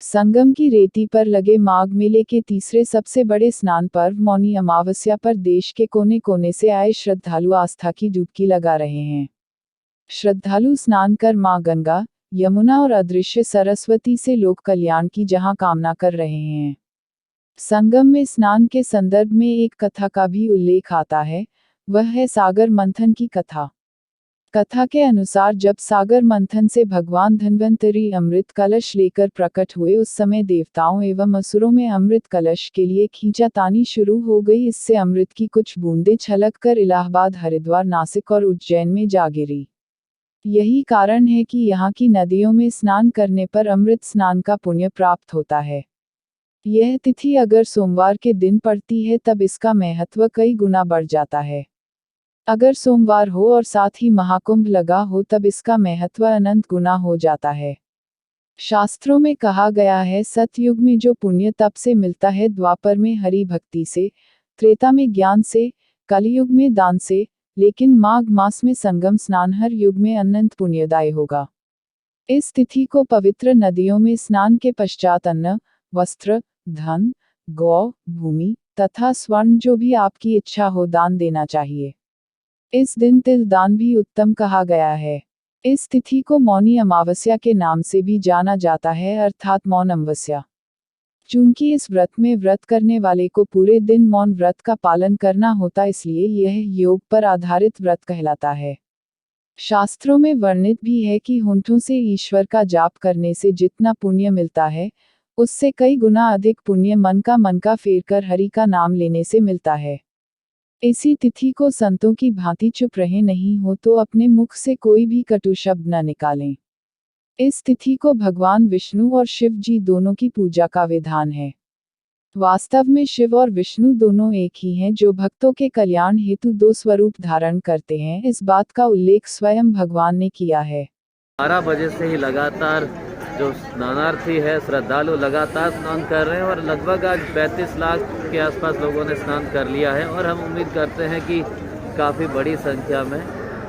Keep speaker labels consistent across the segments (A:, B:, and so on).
A: संगम की रेती पर लगे माघ मेले के तीसरे सबसे बड़े स्नान पर्व मौनी अमावस्या पर देश के कोने कोने से आए श्रद्धालु आस्था की डुबकी लगा रहे हैं। श्रद्धालु स्नान कर मां गंगा, यमुना और अदृश्य सरस्वती से लोक कल्याण की जहां कामना कर रहे हैं। संगम में स्नान के संदर्भ में एक कथा का भी उल्लेख आता है, वह है सागर मंथन की कथा। कथा के अनुसार जब सागर मंथन से भगवान धन्वंतरी अमृत कलश लेकर प्रकट हुए उस समय देवताओं एवं असुरों में अमृत कलश के लिए खींचातानी शुरू हो गई। इससे अमृत की कुछ बूंदें छलक कर इलाहाबाद, हरिद्वार, नासिक और उज्जैन में जा गिरी। यही कारण है कि यहाँ की नदियों में स्नान करने पर अमृत स्नान का पुण्य प्राप्त होता है। यह तिथि अगर सोमवार के दिन पड़ती है तब इसका महत्व कई गुना बढ़ जाता है। अगर सोमवार हो और साथ ही महाकुंभ लगा हो तब इसका महत्व अनंत गुना हो जाता है। शास्त्रों में कहा गया है, सतयुग में जो पुण्य तप से मिलता है, द्वापर में हरि भक्ति से, त्रेता में ज्ञान से, कलयुग में दान से, लेकिन माघ मास में संगम स्नान हर युग में अनंत पुण्यदायी होगा। इस तिथि को पवित्र नदियों में स्नान के पश्चात अन्न, वस्त्र, धन, गौ, भूमि तथा स्वर्ण जो भी आपकी इच्छा हो दान देना चाहिए। इस दिन तिल दान भी उत्तम कहा गया है। इस तिथि को मौनी अमावस्या के नाम से भी जाना जाता है, अर्थात मौन अमावस्या। चूंकि इस व्रत में व्रत करने वाले को पूरे दिन मौन व्रत का पालन करना होता, इसलिए यह योग पर आधारित व्रत कहलाता है। शास्त्रों में वर्णित भी है कि होंठों से ईश्वर का जाप करने से जितना पुण्य मिलता है, उससे कई गुना अधिक पुण्य मन का फेर कर हरि का नाम लेने से मिलता है। इसी तिथि को संतों की भांति चुप रहे नहीं हो तो अपने मुख से कोई भी कटु शब्द न निकालें। इस तिथि को भगवान विष्णु और शिव जी दोनों की पूजा का विधान है। वास्तव में शिव और विष्णु दोनों एक ही हैं, जो भक्तों के कल्याण हेतु दो स्वरूप धारण करते हैं। इस बात का उल्लेख स्वयं भगवान ने किया है।
B: 12 बजे से ही लगातार जो स्नानार्थी है, श्रद्धालु लगातार स्नान कर रहे हैं और लगभग आज 35 लाख के आसपास लोगों ने स्नान कर लिया है और हम उम्मीद करते हैं कि काफ़ी बड़ी संख्या में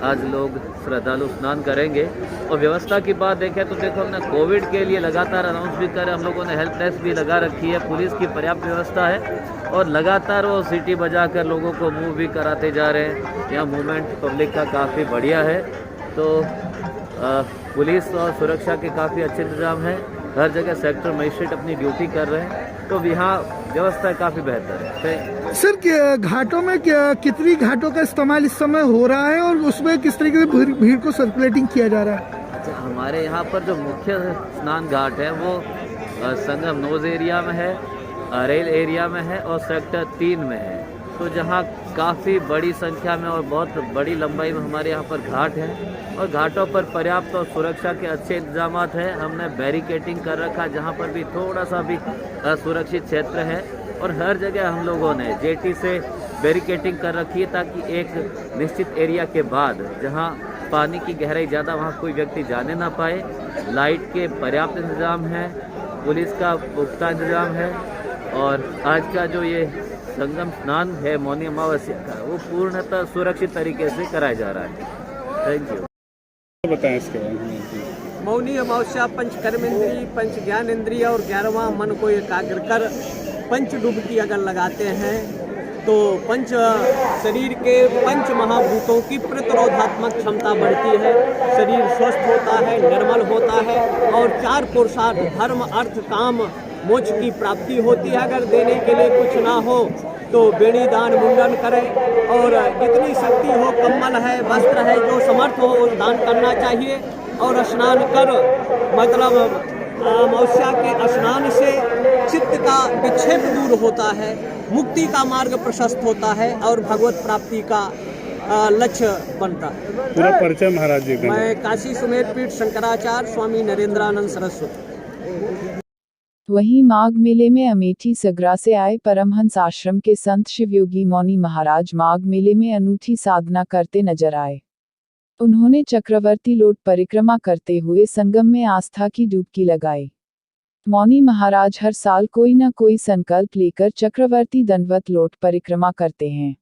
B: आज लोग श्रद्धालु स्नान करेंगे। और व्यवस्था की बात देखें तो देखो, हमने कोविड के लिए लगातार अनाउंस भी करे, हम लोगों ने हेल्प डेस्क भी लगा रखी है, पुलिस की पर्याप्त व्यवस्था है और लगातार वो सीटी बजा कर लोगों को मूव भी कराते जा रहे हैं। यहाँ मूवमेंट पब्लिक का काफ़ी बढ़िया है, तो पुलिस और सुरक्षा के काफ़ी अच्छे इंतजाम हैं। हर जगह सेक्टर मजिस्ट्रेट अपनी ड्यूटी कर रहे हैं, तो यहाँ व्यवस्था काफ़ी बेहतर है।
C: सर, घाटों में कितनी घाटों का इस्तेमाल इस समय हो रहा है और उसमें किस तरीके से भीड़ को सर्कुलेटिंग किया जा रहा है?
B: अच्छा, हमारे यहाँ पर जो मुख्य स्नान घाट है वो संगम नोज एरिया में है, रेल एरिया में है और सेक्टर 3 में है। तो जहाँ काफ़ी बड़ी संख्या में और बहुत बड़ी लंबाई में हमारे यहाँ पर घाट हैं और घाटों पर पर्याप्त और सुरक्षा के अच्छे इंतजाम हैं। हमने बैरिकेटिंग कर रखा, जहाँ पर भी थोड़ा सा भी असुरक्षित क्षेत्र है और हर जगह हम लोगों ने जेटी से बैरिकेटिंग कर रखी है, ताकि एक निश्चित एरिया के बाद जहाँ पानी की गहराई ज़्यादा वहाँ कोई व्यक्ति जाने ना पाए। लाइट के पर्याप्त इंतजाम है, पुलिस का पुख्ता इंतजाम है और आज का जो ये संगम स्नान है मौनी अमावस्या का, वो पूर्णतः सुरक्षित तरीके से कराया जा रहा है। Thank you.
D: बताएं इसके बारे में।
E: मौनी अमावस्या पंच कर्मेंद्रीय, पंच ज्ञान इंद्रिय और 11वां मन को एकाग्र कर पंच डुबकी अगर लगाते हैं तो पंच शरीर के पंच महाभूतों की प्रतिरोधात्मक क्षमता बढ़ती है, शरीर स्वस्थ होता है, निर्मल होता है और 4 पुरुषार्थ धर्म, अर्थ, काम, मोक्ष की प्राप्ति होती है। अगर देने के लिए कुछ ना हो तो बेड़ी दान मुंडन करें और जितनी शक्ति हो, कम्बल है, वस्त्र है, जो समर्थ हो उस दान करना चाहिए। और स्नान कर मतलब अमावस्या के स्नान से चित्त का विक्षेप दूर होता है, मुक्ति का मार्ग प्रशस्त होता है और भगवत प्राप्ति का लक्ष्य बनता है।
D: पूरा परिचय महाराज जी का।
E: मैं काशी सुमेर पीठ शंकराचार्य स्वामी नरेंद्रानंद सरस्वती।
A: वहीं माघ मेले में अमेठी सगरा से आए परमहंस आश्रम के संत शिवयोगी मौनी महाराज माघ मेले में अनूठी साधना करते नजर आए। उन्होंने चक्रवर्ती लोट परिक्रमा करते हुए संगम में आस्था की डुबकी लगाई। मौनी महाराज हर साल कोई न कोई संकल्प लेकर चक्रवर्ती दंडवत लोट परिक्रमा करते हैं।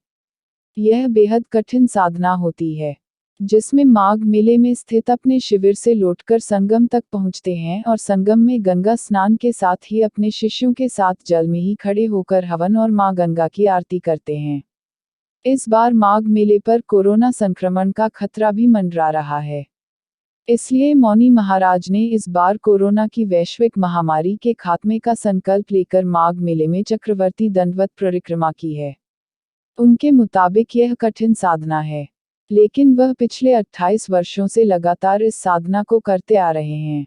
A: यह बेहद कठिन साधना होती है। जिसमें माघ मेले में स्थित अपने शिविर से लौटकर संगम तक पहुंचते हैं और संगम में गंगा स्नान के साथ ही अपने शिष्यों के साथ जल में ही खड़े होकर हवन और मां गंगा की आरती करते हैं। इस बार माघ मेले पर कोरोना संक्रमण का खतरा भी मंडरा रहा है, इसलिए मौनी महाराज ने इस बार कोरोना की वैश्विक महामारी के खात्मे का संकल्प लेकर माघ मेले में चक्रवर्ती दंडवत परिक्रमा की है। उनके मुताबिक यह कठिन साधना है, लेकिन वह पिछले 28 वर्षों से लगातार इस साधना को करते आ रहे हैं।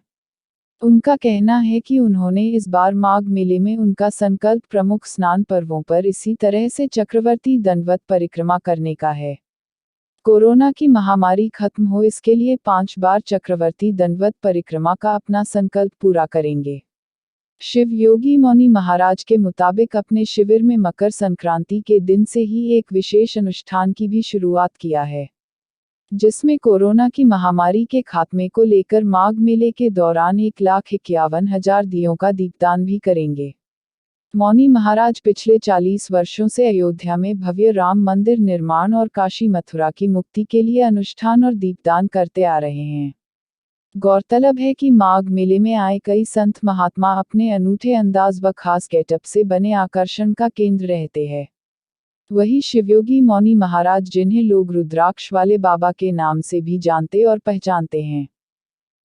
A: उनका कहना है कि उन्होंने इस बार माघ मेले में उनका संकल्प प्रमुख स्नान पर्वों पर इसी तरह से चक्रवर्ती दंडवत परिक्रमा करने का है। कोरोना की महामारी खत्म हो इसके लिए 5 बार चक्रवर्ती दंडवत परिक्रमा का अपना संकल्प पूरा करेंगे। शिव योगी मौनी महाराज के मुताबिक अपने शिविर में मकर संक्रांति के दिन से ही एक विशेष अनुष्ठान की भी शुरुआत किया है, जिसमें कोरोना की महामारी के खात्मे को लेकर माघ मेले के दौरान 1,51,000 दियों का दीपदान भी करेंगे। मौनी महाराज पिछले 40 वर्षों से अयोध्या में भव्य राम मंदिर निर्माण और काशी मथुरा की मुक्ति के लिए अनुष्ठान और दीपदान करते आ रहे हैं। गौरतलब है कि माघ मेले में आए कई संत महात्मा अपने अनूठे अंदाज व खास गेटअप से बने आकर्षण का केंद्र रहते हैं। वही शिवयोगी मौनी महाराज, जिन्हें लोग रुद्राक्ष वाले बाबा के नाम से भी जानते और पहचानते हैं।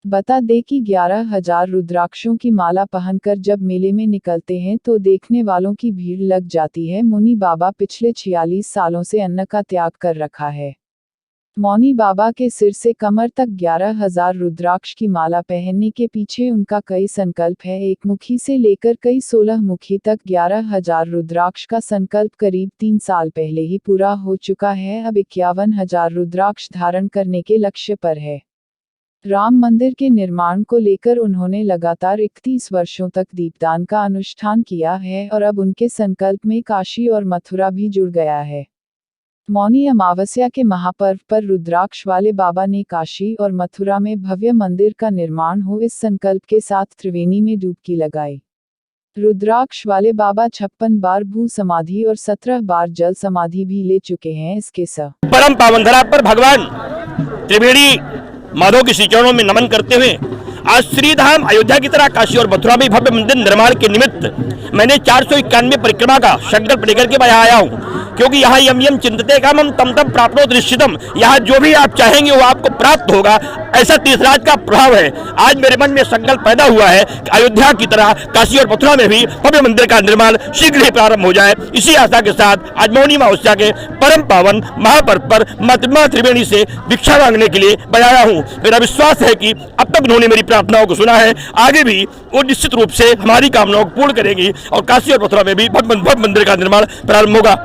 A: बता दें कि 11,000 रुद्राक्षों की माला पहनकर जब मेले में निकलते हैं तो देखने वालों की भीड़ लग जाती है। मौनी बाबा पिछले 46 सालों से अन्न का त्याग कर रखा है। मौनी बाबा के सिर से कमर तक 11,000 रुद्राक्ष की माला पहनने के पीछे उनका कई संकल्प है। एक मुखी से लेकर कई 16 मुखी तक 11,000 रुद्राक्ष का संकल्प करीब 3 साल पहले ही पूरा हो चुका है। अब 51,000 रुद्राक्ष धारण करने के लक्ष्य पर है। राम मंदिर के निर्माण को लेकर उन्होंने लगातार 31 वर्षों तक दीपदान का अनुष्ठान किया है और अब उनके संकल्प में काशी और मथुरा भी जुड़ गया है। मौनी अमावस्या के महापर्व पर रुद्राक्ष वाले बाबा ने काशी और मथुरा में भव्य मंदिर का निर्माण हो इस संकल्प के साथ त्रिवेणी में डुबकी लगाई। रुद्राक्ष वाले बाबा 56 बार भू समाधि और 17 बार जल समाधि भी ले चुके हैं। इसके साथ
F: परम पावन धरा पर भगवान त्रिवेणी माधव के श्री चरणों में नमन करते हुए आज श्रीधाम अयोध्या की तरह काशी और मथुरा में भव्य मंदिर निर्माण के निमित्त मैंने 491 परिक्रमा का संकल्प लेकर के यहाँ आया हूँ, क्योंकि यहाँ यम यम चिंतते कामम तम तम प्राप्नोति निश्चितम। यहाँ जो भी आप चाहेंगे वो आपको प्राप्त होगा, ऐसा तीर्थराज का प्रभाव है। आज मेरे मन में संकल्प पैदा हुआ है कि अयोध्या की तरह काशी और मथुरा में भी भव्य मंदिर का निर्माण शीघ्र ही प्रारंभ हो जाए। इसी आशा के साथ आज मौनी अमावस्या के परम पावन महापर्व पर माँ त्रिवेणी से भिक्षा मांगने के लिए बनाया हूँ। मेरा विश्वास है कि अब तक उन्होंने मेरी प्रार्थनाओं को सुना है, आगे भी वो निश्चित रूप से हमारी कामनाओं को पूर्ण करेंगी और काशी और मथुरा में भी भव्य मंदिर का निर्माण प्रारंभ होगा।